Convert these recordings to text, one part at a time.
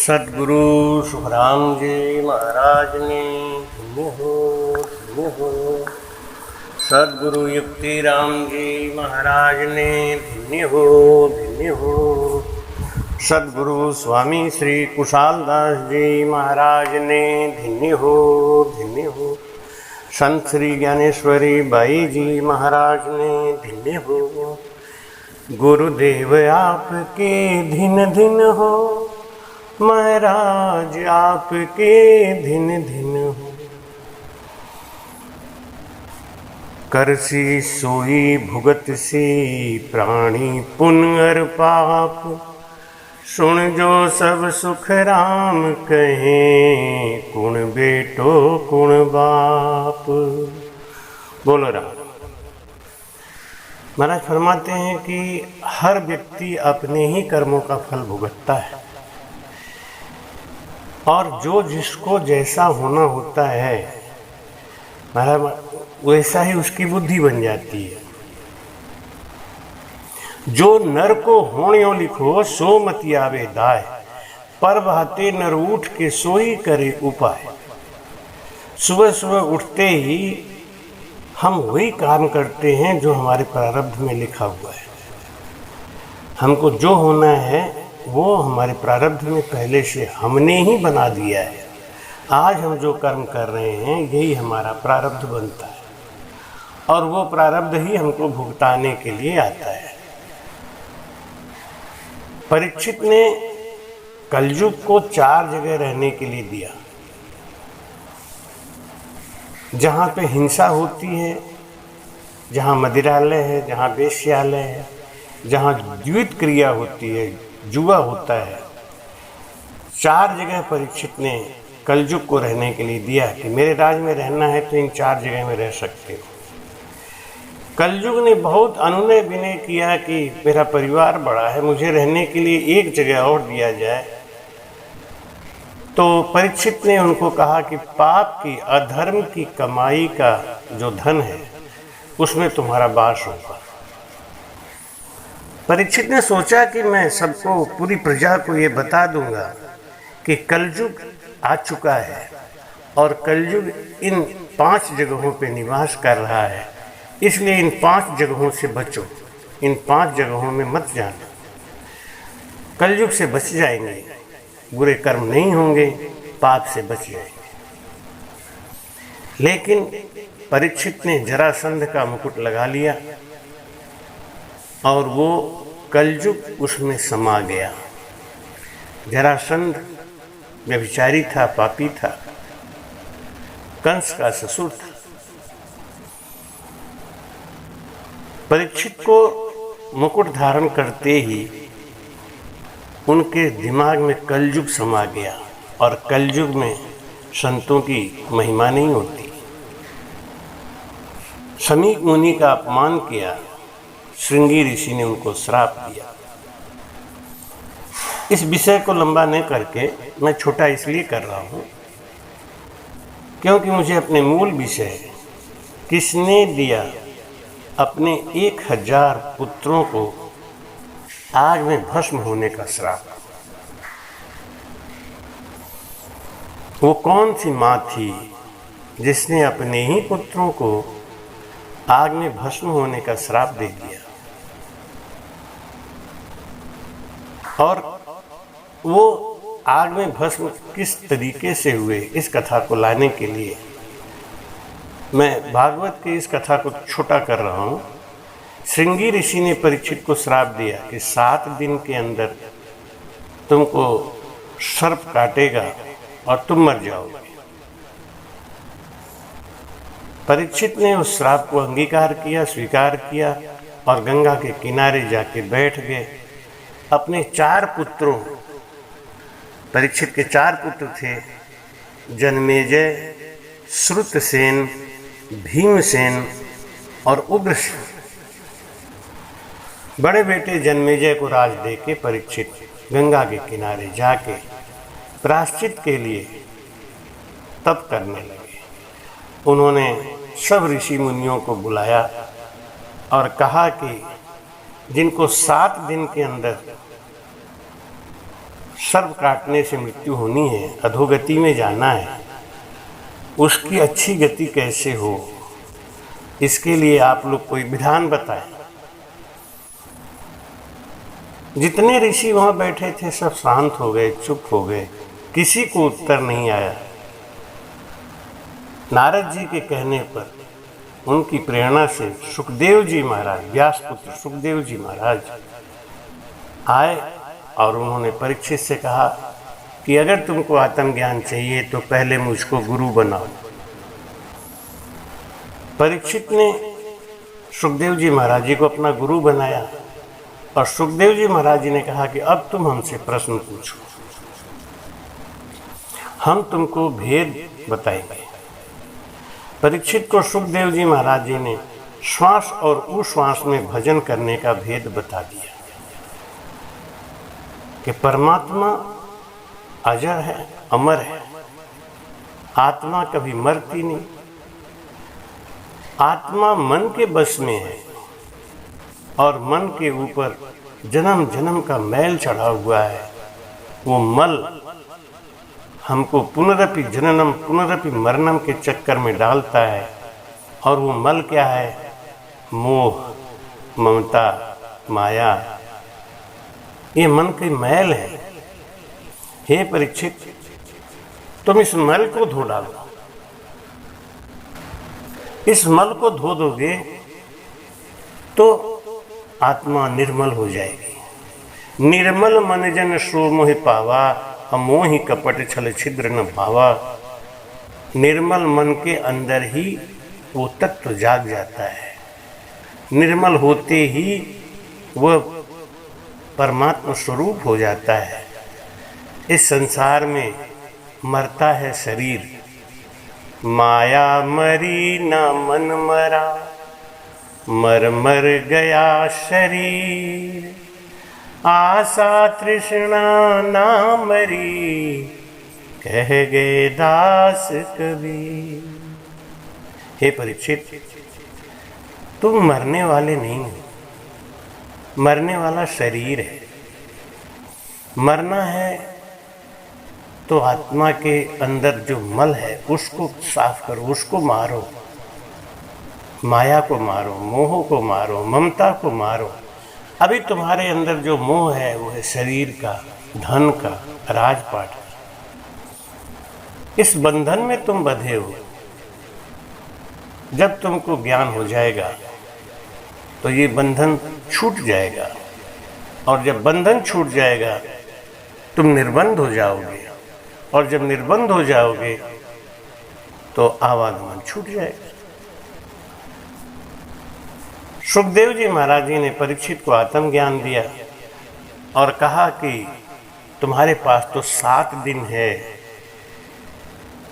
सद्गुरु सुखराम जी महाराज ने धन्य हो। सद्गुरु युक्ति राम जी महाराज ने धन्य हो। सद्गुरु स्वामी श्री कुशाल दास जी महाराज ने धन्य हो। संत श्री ज्ञानेश्वरी बाई जी महाराज ने धन्य हो। गुरुदेव आपके धिन धिन हो, महाराज आपके धिन धिन हो। करसी सोई भुगत सी प्राणी पुण्य पाप, सुन जो सब सुख राम कहें, कुण बेटो कुण बाप। बोलो राम। महाराज फरमाते हैं कि हर व्यक्ति अपने ही कर्मों का फल भुगतता है और जो जिसको जैसा होना होता है महाराज वैसा ही उसकी बुद्धि बन जाती है। जो नर को होण्यो लिखो सो मति आवे दाय, पर भाते नर उठ के सोई करे उपाय। सुबह सुबह उठते ही हम वही काम करते हैं जो हमारे प्रारब्ध में लिखा हुआ है। हमको जो होना है वो हमारे प्रारब्ध में पहले से हमने ही बना दिया है। आज हम जो कर्म कर रहे हैं यही हमारा प्रारब्ध बनता है और वो प्रारब्ध ही हमको भुगताने के लिए आता है। परीक्षित ने कलयुग को 4 जगह रहने के लिए दिया, जहाँ पे हिंसा होती है, जहाँ मदिरालय है, जहाँ वेश्यालय है, जहाँ द्वित क्रिया होती है, जुआ होता है। 4 जगह परीक्षित ने कलयुग को रहने के लिए दिया कि मेरे राज में रहना है तो इन 4 जगह में रह सकते हो। कलयुग ने बहुत अनुनय विनय किया कि मेरा परिवार बड़ा है, मुझे रहने के लिए एक जगह और दिया जाए। तो परीक्षित ने उनको कहा कि पाप की अधर्म की कमाई का जो धन है उसमें तुम्हारा वास होगा। परीक्षित ने सोचा कि मैं सबको, पूरी प्रजा को ये बता दूंगा कि कलयुग आ चुका है और कलयुग इन 5 जगहों पे निवास कर रहा है, इसलिए इन 5 जगहों से बचो, इन 5 जगहों में मत जाना। कलयुग से बच जाएंगे, बुरे कर्म नहीं होंगे, पाप से बच जाएंगे। लेकिन परीक्षित ने जरासंध का मुकुट लगा लिया और वो कलयुग उसमें समा गया। जरासंध व्यभिचारी था, पापी था, कंस का ससुर था। परीक्षित को मुकुट धारण करते ही उनके दिमाग में कलयुग समा गया और कलयुग में संतों की महिमा नहीं होती। समीक मुनि का अपमान किया, श्रृंगी ऋषि ने उनको श्राप दिया। इस विषय को लंबा नहीं करके मैं छोटा इसलिए कर रहा हूँ क्योंकि मुझे अपने मूल विषय किसने दिया अपने 1000 पुत्रों को आग में भस्म होने का श्राप, वो कौन सी माँ थी जिसने अपने ही पुत्रों को आग में भस्म होने का श्राप दे दिया। और वो आग में भस्म किस तरीके से हुए, इस कथा को लाने के लिए मैं भागवत की इस कथा को छोटा कर रहा हूँ। श्रृंगी ऋषि ने परीक्षित को श्राप दिया कि 7 दिन के अंदर तुमको सर्प काटेगा और तुम मर जाओगे। परीक्षित ने उस श्राप को अंगीकार किया, स्वीकार किया और गंगा के किनारे जाके बैठ गए। अपने 4 पुत्रों, परीक्षित के 4 पुत्र थे, जन्मेजय, श्रुतसेन, भीमसेन और उग्रसेन। बड़े बेटे जन्मेजय को राज देके परीक्षित गंगा के किनारे जाके प्रायश्चित के लिए तप करने लगे। उन्होंने सब ऋषि मुनियों को बुलाया और कहा कि जिनको 7 दिन के अंदर सर्प काटने से मृत्यु होनी है, अधोगति में जाना है, उसकी अच्छी गति कैसे हो, इसके लिए आप लोग कोई विधान बताएं। जितने ऋषि वहाँ बैठे थे सब शांत हो गए, चुप हो गए, किसी को उत्तर नहीं आया। नारद जी के कहने पर, उनकी प्रेरणा से सुखदेव जी महाराज, व्यासपुत्र सुखदेव जी महाराज आए और उन्होंने परीक्षित से कहा कि अगर तुमको आत्मज्ञान चाहिए तो पहले मुझको गुरु बनाओ। परीक्षित ने सुखदेव जी महाराज जी को अपना गुरु बनाया और सुखदेव जी महाराज जी ने कहा कि अब तुम हमसे प्रश्न पूछो, हम तुमको भेद बताएंगे। परीक्षित को सुखदेव जी महाराज जी ने श्वास और उश्वास में भजन करने का भेद बता दिया कि परमात्मा अजर है, अमर है, आत्मा कभी मरती नहीं, आत्मा मन के बस में है और मन के ऊपर जन्म जन्म का मैल चढ़ा हुआ है। वो मल हमको पुनरपि जननम पुनरपि मरणम के चक्कर में डालता है और वो मल क्या है? मोह, ममता, माया, ये मन के मैल है। हे परीक्षित, तुम इस मल को धो डालो। इस मल को धो दोगे तो आत्मा निर्मल हो जाएगी। निर्मल मन जन सो मोहि पावा, अमोहि कपट छल छिद्र न भावा। निर्मल मन के अंदर ही वो तत्व जाग जाता है। निर्मल होते ही वह परमात्मा स्वरूप हो जाता है। इस संसार में मरता है शरीर, माया मरी न मन मरा, मर मर गया शरीर, आशा तृष्णा ना मरी, कह गए दास कबीर। हे परीक्षित, तुम मरने वाले नहीं हो, मरने वाला शरीर है। मरना है तो आत्मा के अंदर जो मल है उसको साफ करो, उसको मारो, माया को मारो, मोह को मारो, ममता को मारो। अभी तुम्हारे अंदर जो मोह है वो है शरीर का, धन का, राजपाट का। इस बंधन में तुम बंधे हो। जब तुमको ज्ञान हो जाएगा तो ये बंधन छूट जाएगा और जब बंधन छूट जाएगा तुम निर्बंध हो जाओगे और जब निर्बंध हो जाओगे तो आवागमन छूट जाएगा। सुखदेव जी महाराज जी ने परीक्षित को आत्मज्ञान दिया और कहा कि तुम्हारे पास तो 7 दिन है।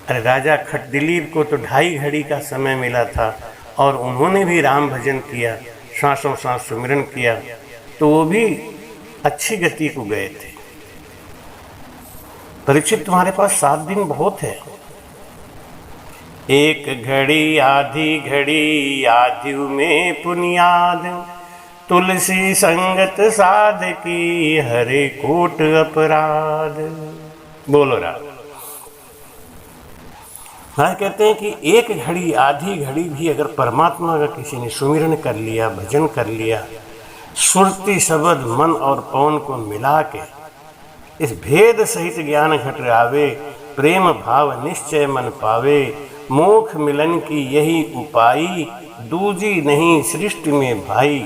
अरे राजा खटदिलीप को तो 2.5 घड़ी का समय मिला था और उन्होंने भी राम भजन किया, सांसों सांस सुमिरन किया, तो वो भी अच्छी गति को गए थे। परीक्षित, तुम्हारे पास 7 दिन बहुत है। 1 घड़ी आधी घड़ी आध्यु में पुनियाद, तुलसी संगत साध की हरे कोट अपराध। बोलो राम। हाँ, कहते हैं कि 1 घड़ी आधी घड़ी भी अगर परमात्मा का किसी ने सुमिरन कर लिया, भजन कर लिया, सुरती शब्द मन और पवन को मिला के इस भेद सहित ज्ञान घट आवे, प्रेम भाव निश्चय मन पावे, मोक्ष मिलन की यही उपाय, दूजी नहीं सृष्टि में भाई।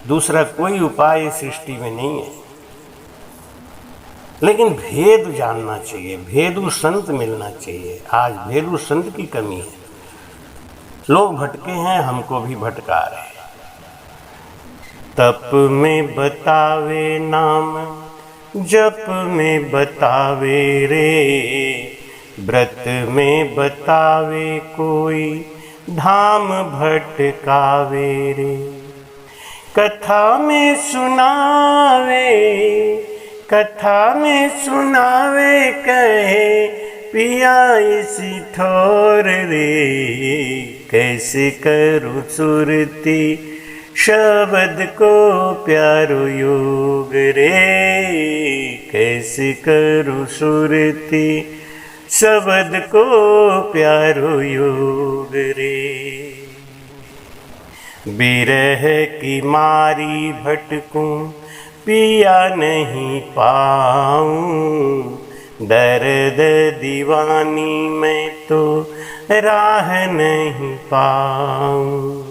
दूसरा कोई उपाय सृष्टि में नहीं है। लेकिन भेद जानना चाहिए, भेदु संत मिलना चाहिए। आज भेदु संत की कमी है। लोग भटके हैं, हमको भी भटका रहे हैं। तप में बतावे नाम, जप में बतावे रे, व्रत में बतावे कोई, धाम भटकावे रे। कथा में सुनावे, कथा में सुनावे, कहे पिया इसी ठोर रे। कैसे करूँ सुरती शब्द को प्यारो योग रे, कैसे करूं सुरती शब्द को प्यारो योग रे। बिरह की मारी भटकूं पिया नहीं पाऊं, दर्द दीवानी में तो राह नहीं पाऊं।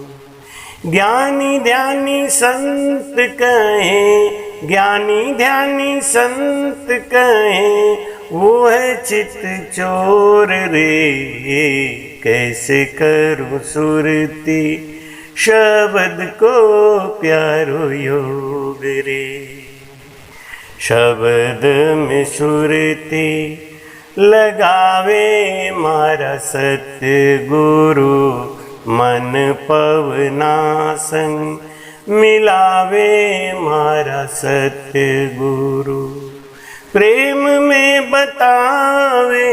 ज्ञानी ध्यानी संत कहें, ज्ञानी ध्यानी संत कहें, वो है चित चोर रे, कैसे करूं सुरती शब्द को प्यारो योग रे। शब्द में सुरती लगावे मारा सतगुरु, मन पवना संग मिलावे मारा सतगुरु। प्रेम में बतावे,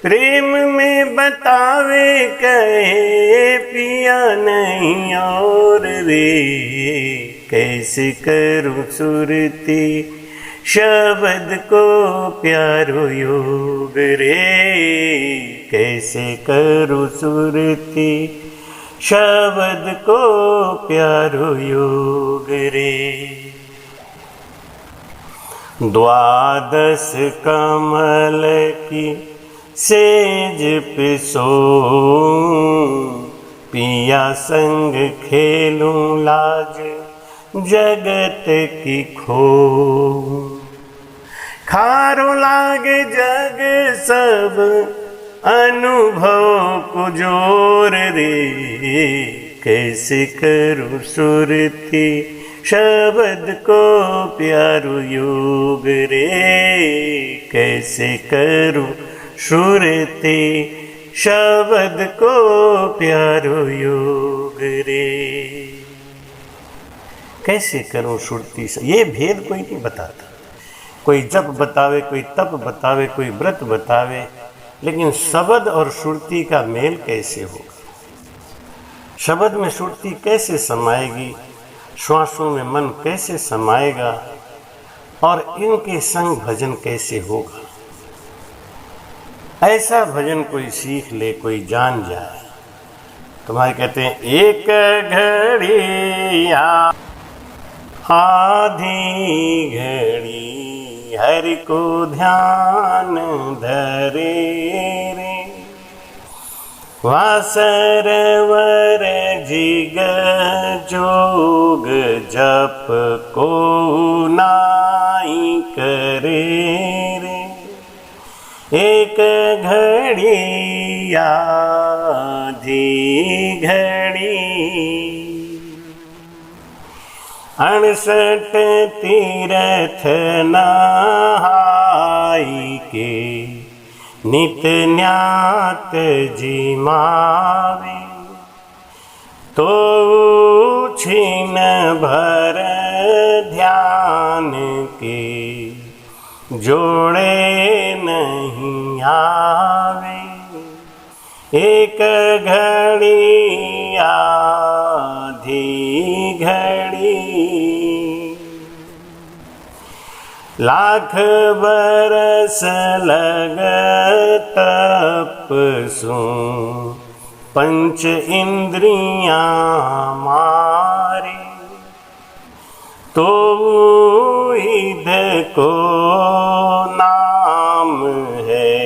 प्रेम में बतावे, कहे पिया नहीं और रे, कैसे करूं सुरती शब्द को प्यारो योग रे, कैसे करूं सुरती शब्द को प्यारो योग रे। द्वादश कमल की सेज पे सोऊं, पिया संग खेलूं लाज जगत की खो। खारो लागे जग सब अनुभव को जोर रे, कैसे करूं सुरती शब्द को प्यारो योग रे, कैसे करूं सुरती शब्द को प्यारो योग रे। कैसे करूं सुरती से, ये भेद कोई नहीं बताता। कोई जप बतावे, कोई तप बतावे, कोई व्रत बतावे, लेकिन शब्द और सुरती का मेल कैसे होगा? शब्द में सुरती कैसे समाएगी, श्वासों में मन कैसे समाएगा, और इनके संग भजन कैसे होगा? ऐसा भजन कोई सीख ले, कोई जान जाए। तुम्हारे कहते हैं एक घड़ी आधी घड़ी हरि को ध्यान धरे रे, वासरवर जिग जोग जप को नाई करे रे। एक घड़ी आधी घड़ी 68 तीरथ नहाई के, नित न्यात जिमावे, तो छीन भर ध्यान के जोड़े नहीं आवे। एक घड़ी आधी घड़ी, लाख बरस लगत तपसु, पंच इंद्रियां मारी, तो इध को नाम है,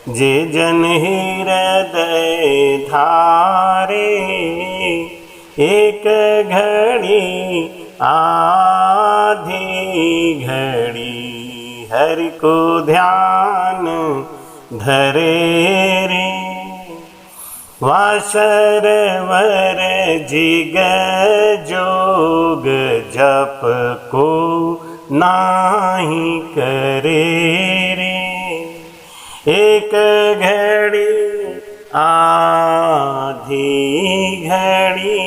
जे जन हृदय धारे। एक घड़ी आधी घड़ी हरि को ध्यान धरे रे, वासरवर जिग जोग जप को नाही करे रे। एक घड़ी आधी घड़ी,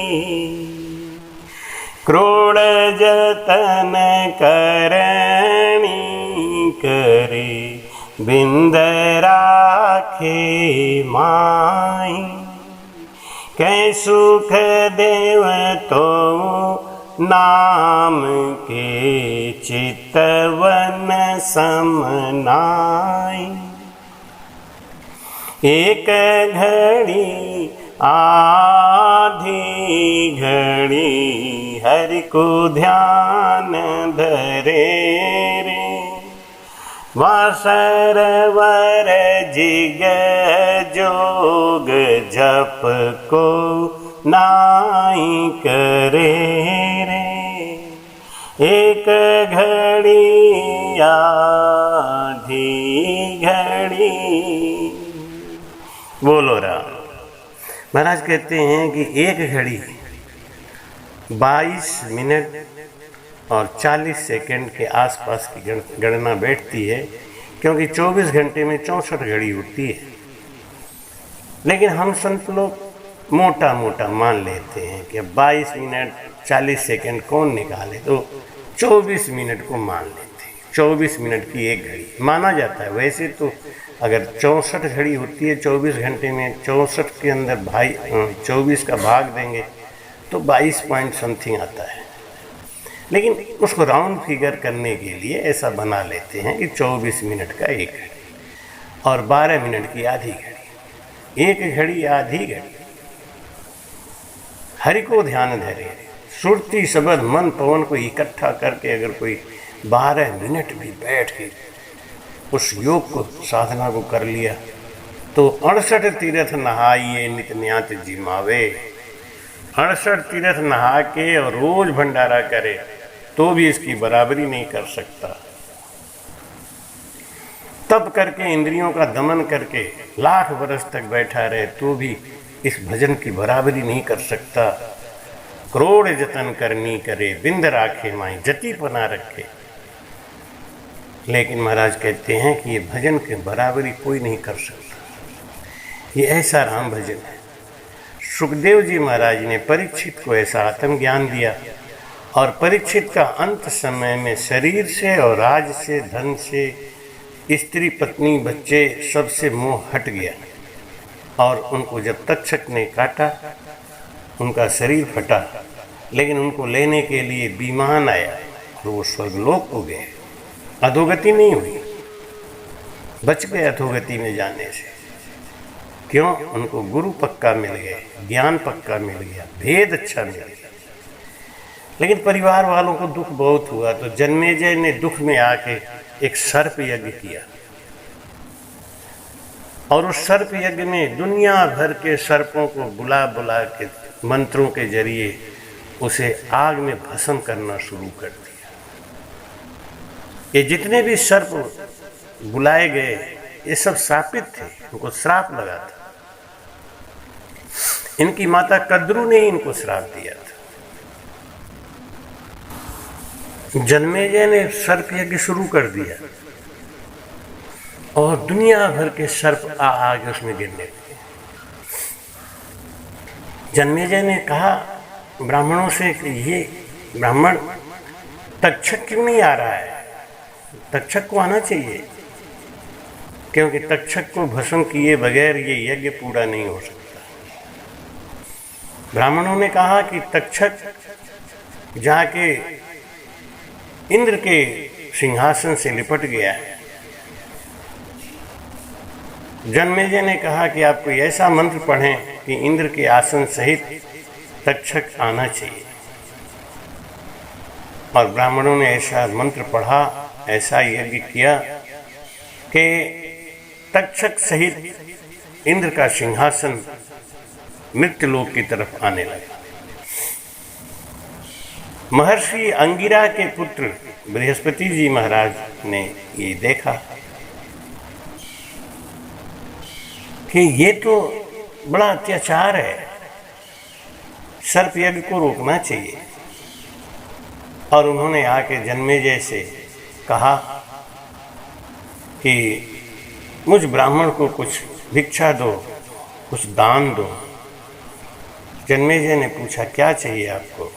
क्रोड़ जतन करणी करे, बिंद राखे माई। कै सुख देव तो नाम के चितवन समनाई। एक घड़ी आधी घड़ी हरि को ध्यान धरे रे। वासरवर जिग जोग जप को नाई करे रे। एक घड़ी आधी घड़ी। बोलो राम। महाराज कहते हैं कि एक घड़ी 22 मिनट और 40 सेकंड के आसपास की गणना बैठती है, क्योंकि 24 घंटे में 64 घड़ी होती है। लेकिन हम संत लोग मोटा मोटा मान लेते हैं कि 22 मिनट 40 सेकंड कौन निकाले, तो 24 मिनट को मान लेते हैं। 24 मिनट की एक घड़ी माना जाता है। वैसे तो अगर 64 घड़ी होती है 24 घंटे में, 64 के अंदर 24 का भाग देंगे तो 22 पॉइंट समथिंग आता है। लेकिन उसको राउंड फिगर करने के लिए ऐसा बना लेते हैं कि 24 मिनट का एक घड़ी और 12 मिनट की आधी घड़ी। एक घड़ी आधी घड़ी हरि को ध्यान धरे। सुरती शब्द मन पवन को इकट्ठा करके अगर कोई 12 मिनट भी बैठ के उस योग को, साधना को कर लिया तो 68 तीर्थ नहाइए नित न्यात जिमावे। 68 तीर्थ नहा के और रोज भंडारा करे तो भी इसकी बराबरी नहीं कर सकता। तप करके इंद्रियों का दमन करके लाख वर्ष तक बैठा रहे तो भी इस भजन की बराबरी नहीं कर सकता। करोड़ जतन करनी करे बिंद राखे माई जति पना रखे। लेकिन महाराज कहते हैं कि ये भजन की बराबरी कोई नहीं कर सकता। ये ऐसा राम भजन है। सुखदेव जी महाराज ने परीक्षित को ऐसा आत्मज्ञान दिया और परीक्षित का अंत समय में शरीर से और राज से, धन से, स्त्री पत्नी बच्चे सबसे मोह हट गया। और उनको जब तक्षक ने काटा उनका शरीर फटा, लेकिन उनको लेने के लिए विमान आया और वो स्वर्गलोक को गए। अधोगति नहीं हुई, बच गए अधोगति में जाने से। क्यों? उनको गुरु पक्का मिल गए, ज्ञान पक्का मिल गया, भेद अच्छा मिल गया। लेकिन परिवार वालों को दुख बहुत हुआ, तो जन्मेजय ने दुख में आके एक सर्प यज्ञ किया और उस सर्प यज्ञ में दुनिया भर के सर्पों को बुला बुला के मंत्रों के जरिए उसे आग में भस्म करना शुरू कर दिया। ये जितने भी सर्प बुलाए गए ये सब श्रापित थे, उनको श्राप लगा था। इनकी माता कद्रू ने ही इनको श्राप दिया था। जन्मेजय ने सर्प यज्ञ शुरू कर दिया और दुनिया भर के सर्प आगे उसमें गिरने लगे। जन्मेजय ने कहा ब्राह्मणों से कि ये ब्राह्मण तक्षक क्यों नहीं आ रहा है? तक्षक को आना चाहिए, क्योंकि तक्षक को भस्म किए बगैर ये यज्ञ पूरा नहीं हो सकता। ब्राह्मणों ने कहा कि तक्षक जाके इंद्र के सिंहासन से लिपट गया है। जन्मेजय ने कहा कि आप कोई ऐसा मंत्र पढ़ें कि इंद्र के आसन सहित तक्षक आना चाहिए। और ब्राह्मणों ने ऐसा मंत्र पढ़ा, ऐसा यज्ञ किया कि तक्षक सहित इंद्र का सिंहासन मृत्युलोक की तरफ आने लगा। महर्षि अंगिरा के पुत्र बृहस्पति जी महाराज ने ये देखा कि ये तो बड़ा अत्याचार है, सर्प यज्ञ को रोकना चाहिए। और उन्होंने आके जन्मेजय से कहा कि मुझ ब्राह्मण को कुछ भिक्षा दो, कुछ दान दो। जन्मेजय ने पूछा क्या चाहिए आपको?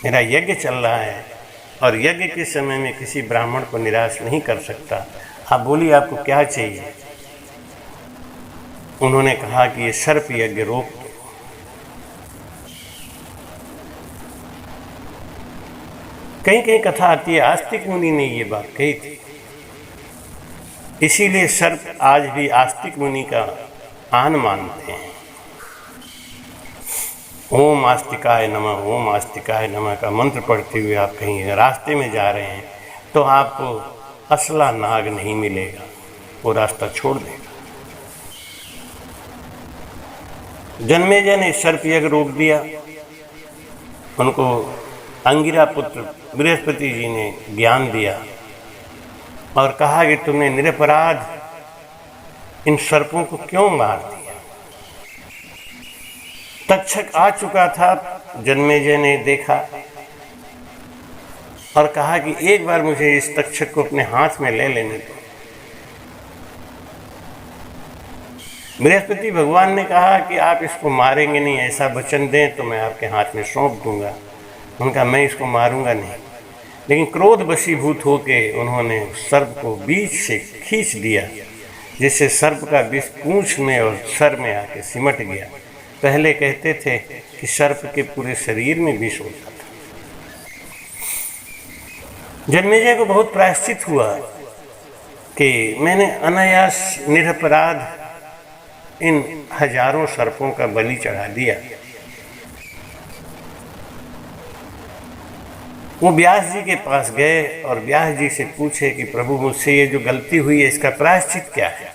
मेरा यज्ञ चल रहा है और यज्ञ के समय में किसी ब्राह्मण को निराश नहीं कर सकता, आप बोलिए आपको क्या चाहिए? उन्होंने कहा कि ये सर्प यज्ञ रोक दो। कहीं कहीं कथा आती है आस्तिक मुनि ने ये बात कही थी, इसीलिए सर्प आज भी आस्तिक मुनि का आन मानते हैं। ओम आस्तिकाय नमः, ओम आस्तिकाय नमः का मंत्र पढ़ते हुए आप कहीं रास्ते में जा रहे हैं तो आपको असला नाग नहीं मिलेगा, वो रास्ता छोड़ देगा। जन्मेजय ने सर्प यज्ञ रोक दिया, उनको अंगिरा पुत्र बृहस्पति जी ने ज्ञान दिया और कहा कि तुमने निरपराध इन सर्पों को क्यों मार दिया। तक्षक आ चुका था, जन्मेजय ने देखा और कहा कि एक बार मुझे इस तक्षक को अपने हाथ में ले लेने दो। बृहस्पति भगवान ने कहा कि आप इसको मारेंगे नहीं, ऐसा वचन दें तो मैं आपके हाथ में सौंप दूंगा। उनका मैं इसको मारूंगा नहीं, लेकिन क्रोध वशीभूत होके उन्होंने सर्प को बीच से खींच दिया, जिससे सर्प का विष पूंछ में और सर में आके सिमट गया। पहले कहते थे कि सर्प के पूरे शरीर में विष होता था। जन्मेजय को बहुत प्रायश्चित हुआ कि मैंने अनायास निरपराध इन हजारों सर्पों का बलि चढ़ा दिया। वो व्यास जी के पास गए और व्यास जी से पूछे कि प्रभु मुझसे ये जो गलती हुई है इसका प्रायश्चित क्या है।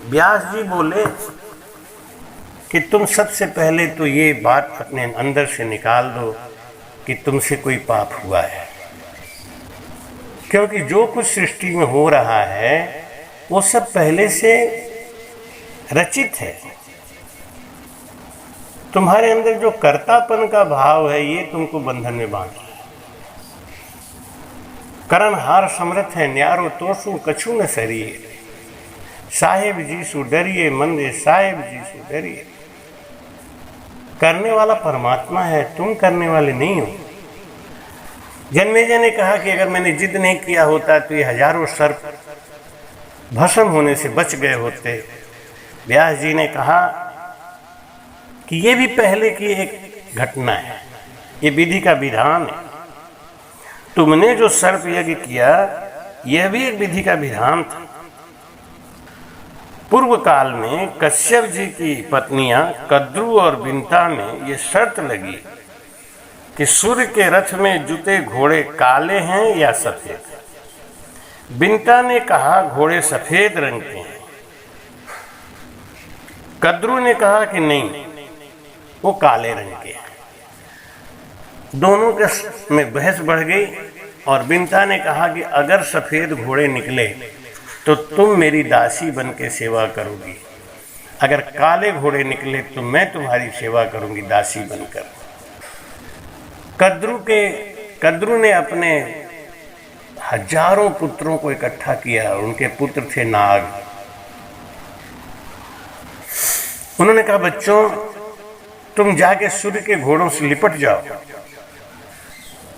व्यास जी बोले कि तुम सबसे पहले तो ये बात अपने अंदर से निकाल दो कि तुमसे कोई पाप हुआ है, क्योंकि जो कुछ सृष्टि में हो रहा है वो सब पहले से रचित है। तुम्हारे अंदर जो कर्तापन का भाव है ये तुमको बंधन में बांध रहा है। करण हार समर्थ है, न्यारो तोसु कछु न सरिए, साहेब जी सु डरिए मंदे, साहेब जी सु डरिए। करने वाला परमात्मा है, तुम करने वाले नहीं हो। जन्मेजय ने कहा कि अगर मैंने जिद नहीं किया होता तो ये हजारों सर्प भस्म होने से बच गए होते। व्यास जी ने कहा कि ये भी पहले की एक घटना है, ये विधि का विधान है। तुमने जो सर्प यज्ञ किया यह भी एक विधि का विधान था। पूर्व काल में कश्यप जी की पत्नियां कद्रु और बिंता में ये शर्त लगी कि सूर्य के रथ में जुते घोड़े काले हैं या सफेद। बिंता ने कहा घोड़े सफेद रंग के हैं। कद्रू ने कहा कि नहीं, वो काले रंग के हैं। दोनों के में बहस बढ़ गई और बिंता ने कहा कि अगर सफेद घोड़े निकले तो तुम मेरी दासी बन के सेवा करोगी, अगर काले घोड़े निकले तो मैं तुम्हारी सेवा करूंगी दासी बनकर। कद्रू ने अपने हजारों पुत्रों को इकट्ठा किया, उनके पुत्र थे नाग। उन्होंने कहा बच्चों तुम जाके सूर्य के घोड़ों से लिपट जाओ,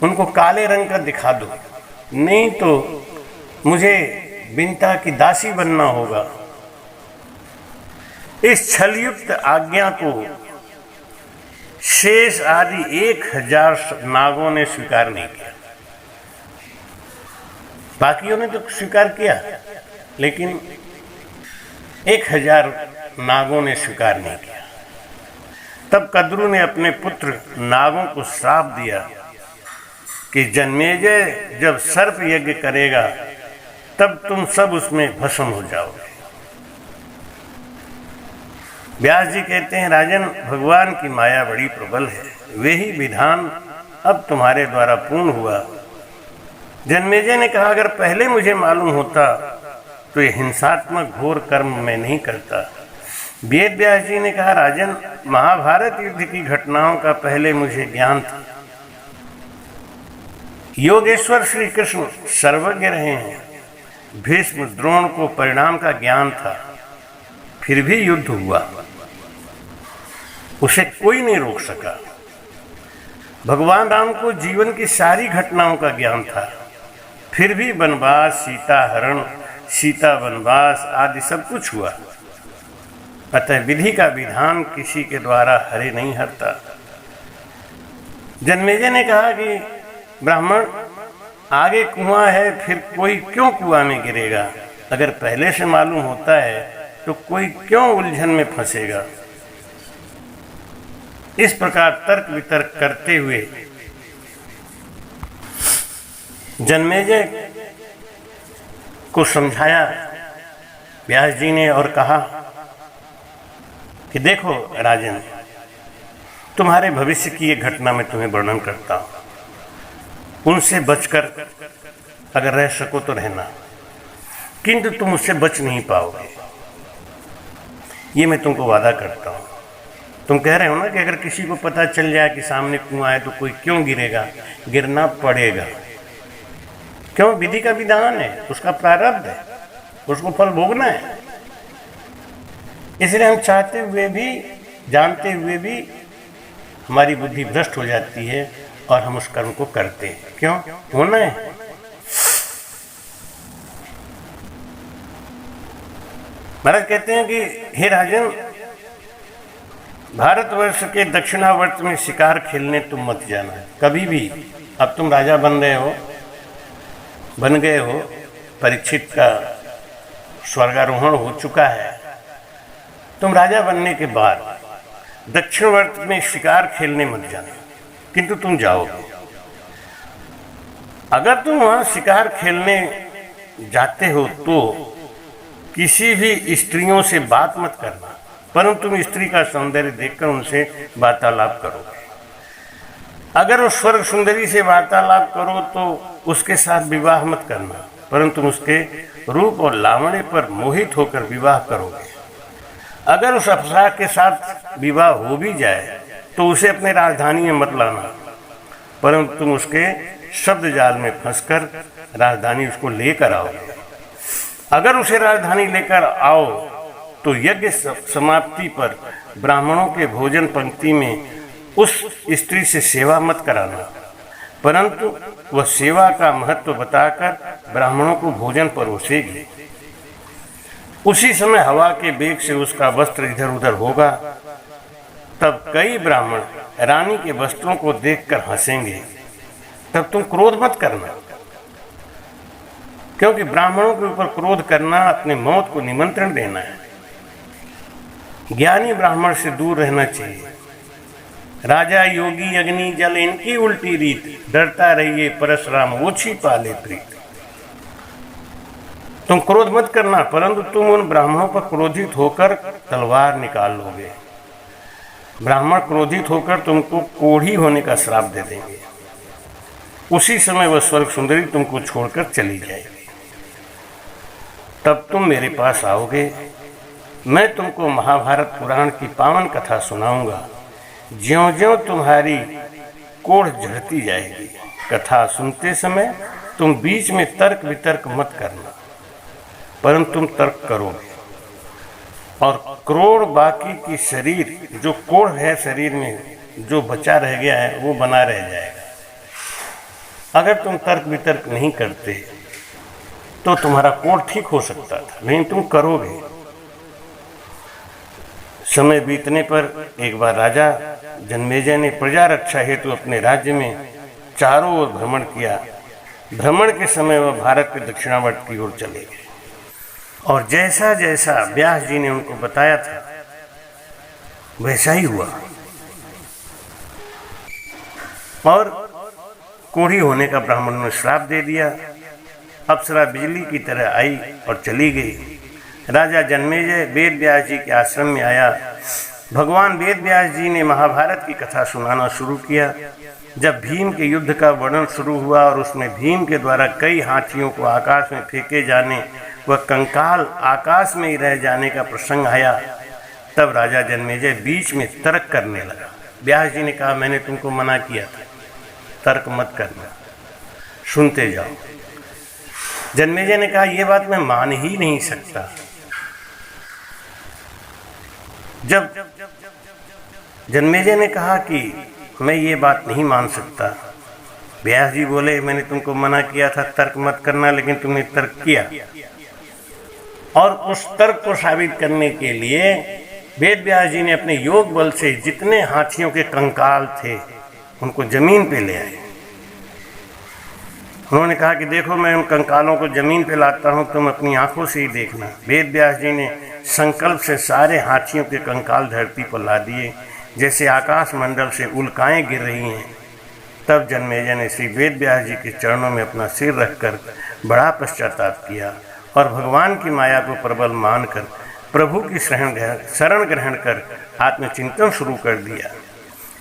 उनको काले रंग का दिखा दो, नहीं तो मुझे बिंता की दासी बनना होगा। इस छलयुक्त आज्ञा को शेष आदि 1000 नागों ने स्वीकार नहीं किया। बाकियों ने तो स्वीकार किया, लेकिन 1000 नागों ने स्वीकार नहीं किया। तब कद्रू ने अपने पुत्र नागों को श्राप दिया कि जन्मेजय जब सर्प यज्ञ करेगा तब तुम सब उसमें भस्म हो जाओगे। व्यास जी कहते हैं राजन, भगवान की माया बड़ी प्रबल है, वे ही विधान अब तुम्हारे द्वारा पूर्ण हुआ। जन्मेजय ने कहा अगर पहले मुझे मालूम होता तो ये हिंसात्मक घोर कर्म मैं नहीं करता। वेद व्यास जी ने कहा राजन, महाभारत युद्ध की घटनाओं का पहले मुझे ज्ञान था। योगेश्वर श्री कृष्ण सर्वज्ञ रहे हैं, भीष्म द्रोण को परिणाम का ज्ञान था, फिर भी युद्ध हुआ, उसे कोई नहीं रोक सका। भगवान राम को जीवन की सारी घटनाओं का ज्ञान था, फिर भी वनवास, सीता हरण, सीता वनवास आदि सब कुछ हुआ। अतः विधि का विधान किसी के द्वारा हरे नहीं हरता। जन्मेजय ने कहा कि ब्राह्मण, आगे कुआं है, फिर कोई क्यों कुआं में गिरेगा? अगर पहले से मालूम होता है तो कोई क्यों उलझन में फंसेगा? इस प्रकार तर्क वितर्क करते हुए जन्मेजय को समझाया व्यास जी ने और कहा कि देखो राजन, तुम्हारे भविष्य की एक घटना में तुम्हें वर्णन करता हूं। उनसे बचकर अगर रह सको तो रहना, किंतु तुम उससे बच नहीं पाओगे, ये मैं तुमको वादा करता हूं। तुम कह रहे हो ना कि अगर किसी को पता चल जाए कि सामने कुआं है तो कोई क्यों गिरेगा? गिरना पड़ेगा। क्यों? विधि का विधान है, उसका प्रारब्ध है, उसको फल भोगना है। इसलिए हम चाहते हुए भी, जानते हुए भी हमारी बुद्धि भ्रष्ट हो जाती है और हम उस कर्म को करते हैं। क्यों? होना है। महाराज कहते हैं कि हे राजन, भारतवर्ष के दक्षिणावर्त में शिकार खेलने तुम मत जाना कभी भी। अब तुम राजा बन गए हो, परीक्षित का स्वर्गारोहण हो चुका है। तुम राजा बनने के बाद दक्षिणवर्त में शिकार खेलने मत जाना, किंतु तुम जाओगे। अगर तुम वहां शिकार खेलने जाते हो तो किसी भी स्त्रियों से बात मत करना, परंतु तुम स्त्री का सौंदर्य देखकर उनसे वार्तालाप करोगे। अगर उस स्वर्ग सुंदरी से वार्तालाप करो तो उसके साथ विवाह मत करना, परंतु तुम उसके रूप और लावण्य पर मोहित होकर विवाह करोगे। अगर उस अप्सरा के साथ विवाह हो भी जाए तो उसे अपने राजधानी में मत लाना, परंतु तुम उसके शब्द जाल में फंसकर राजधानी उसको लेकर आओगे। अगर उसे राजधानी लेकर आओ तो यज्ञ समाप्ति पर ब्राह्मणों के भोजन पंक्ति में उस स्त्री से सेवा मत कराना, परंतु वह सेवा का महत्व बताकर ब्राह्मणों को भोजन परोसेगी। उसी समय हवा के वेग से उसका वस्त्र इधर उधर होगा। तब कई ब्राह्मण रानी के वस्त्रों को देखकर हंसेंगे। तब तुम क्रोध मत करना, क्योंकि ब्राह्मणों के ऊपर क्रोध करना अपने मौत को निमंत्रण देना है। ज्ञानी ब्राह्मण से दूर रहना चाहिए। राजा, योगी, अग्नि, जल, इनकी उल्टी रीत, डरता रहिए परशुराम, ओछी पाले प्रीत। तुम क्रोध मत करना, परंतु तुम उन ब्राह्मणों पर क्रोधित होकर तलवार निकाल लोगे। ब्राह्मण क्रोधित होकर तुमको कोढ़ी होने का श्राप दे देंगे। उसी समय वह स्वर्ग सुंदरी तुमको छोड़कर चली जाएगी। तब तुम मेरे पास आओगे, मैं तुमको महाभारत पुराण की पावन कथा सुनाऊंगा। ज्यों ज्यों तुम्हारी कोढ़ झड़ती जाएगी। कथा सुनते समय तुम बीच में तर्क वितर्क मत करना, परंतु तुम तर्क करोगे और करोड़ बाकी की शरीर, जो कोढ़ है शरीर में जो बचा रह गया है, वो बना रह जाएगा। अगर तुम तर्क वितर्क नहीं करते तो तुम्हारा कोढ़ ठीक हो सकता था, लेकिन तुम करोगे। समय बीतने पर एक बार राजा जन्मेजय ने प्रजा रक्षा हेतु अपने राज्य में चारों ओर भ्रमण किया। भ्रमण के समय वह भारत के दक्षिणावर्त की ओर चले गए और जैसा जैसा व्यास जी ने उनको बताया था वैसा ही हुआ और कोढ़ी होने का ब्राह्मण ने श्राप दे दिया। अप्सरा बिजली की तरह आई और चली गई। राजा जन्मेजय वेद व्यास जी के आश्रम में आया। भगवान वेद व्यास जी ने महाभारत की कथा सुनाना शुरू किया। जब भीम के युद्ध का वर्णन शुरू हुआ और उसमें भीम के द्वारा कई हाथियों को आकाश में फेंके जाने व कंकाल आकाश में ही रह जाने का प्रसंग आया, तब राजा जन्मेजय बीच में तर्क करने लगा। व्यास जी ने कहा, मैंने तुमको मना किया था, तर्क मत करना, सुनते जाओ। जन्मेजय ने कहा, यह बात मैं मान ही नहीं सकता। जब जन्मेजय ने कहा कि मैं ये बात नहीं मान सकता, व्यास जी बोले, मैंने तुमको मना किया था तर्क मत करना, लेकिन तुमने तर्क किया। और उस तर्क को साबित करने के लिए वेद व्यास जी ने अपने योग बल से जितने हाथियों के कंकाल थे उनको ज़मीन पे ले आए। उन्होंने कहा कि देखो मैं उन कंकालों को ज़मीन पे लाता हूँ, तुम अपनी आंखों से ही देखना। वेद व्यास जी ने संकल्प से सारे हाथियों के कंकाल धरती पर ला दिए, जैसे आकाश मंडल से उल्काएं गिर रही हैं। तब जन्मेजय ने श्री वेद व्यास जी के चरणों में अपना सिर रखकर बड़ा पश्चाताप किया और भगवान की माया को प्रबल मानकर प्रभु की शरण ग्रहण कर आत्मचिंतन शुरू कर दिया।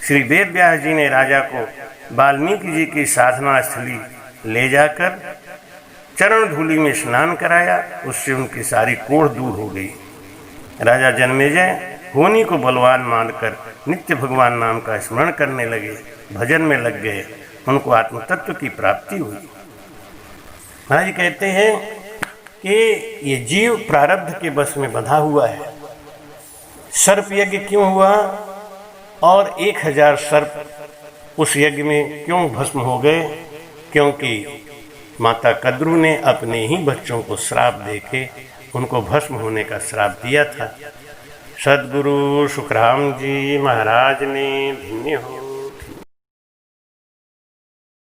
श्री वेद व्यास जी ने राजा को वाल्मीकि जी की साधना स्थली ले जाकर चरण धूलि में स्नान कराया। उससे उनकी सारी कोढ़ दूर हो गई। राजा जन्मेजय होनी को बलवान मानकर नित्य भगवान नाम का स्मरण करने लगे, भजन में लग गए। उनको आत्म तत्व की प्राप्ति हुई। महाराज जी कहते हैं कि ये जीव प्रारब्ध के बस में बंधा हुआ है। सर्प यज्ञ क्यों हुआ और 1000 सर्प उस यज्ञ में क्यों भस्म हो गए? क्योंकि माता कद्रू ने अपने ही बच्चों को श्राप देके उनको भस्म होने का श्राप दिया था। सद्गुरु सुखराम जी महाराज ने धन्य हो।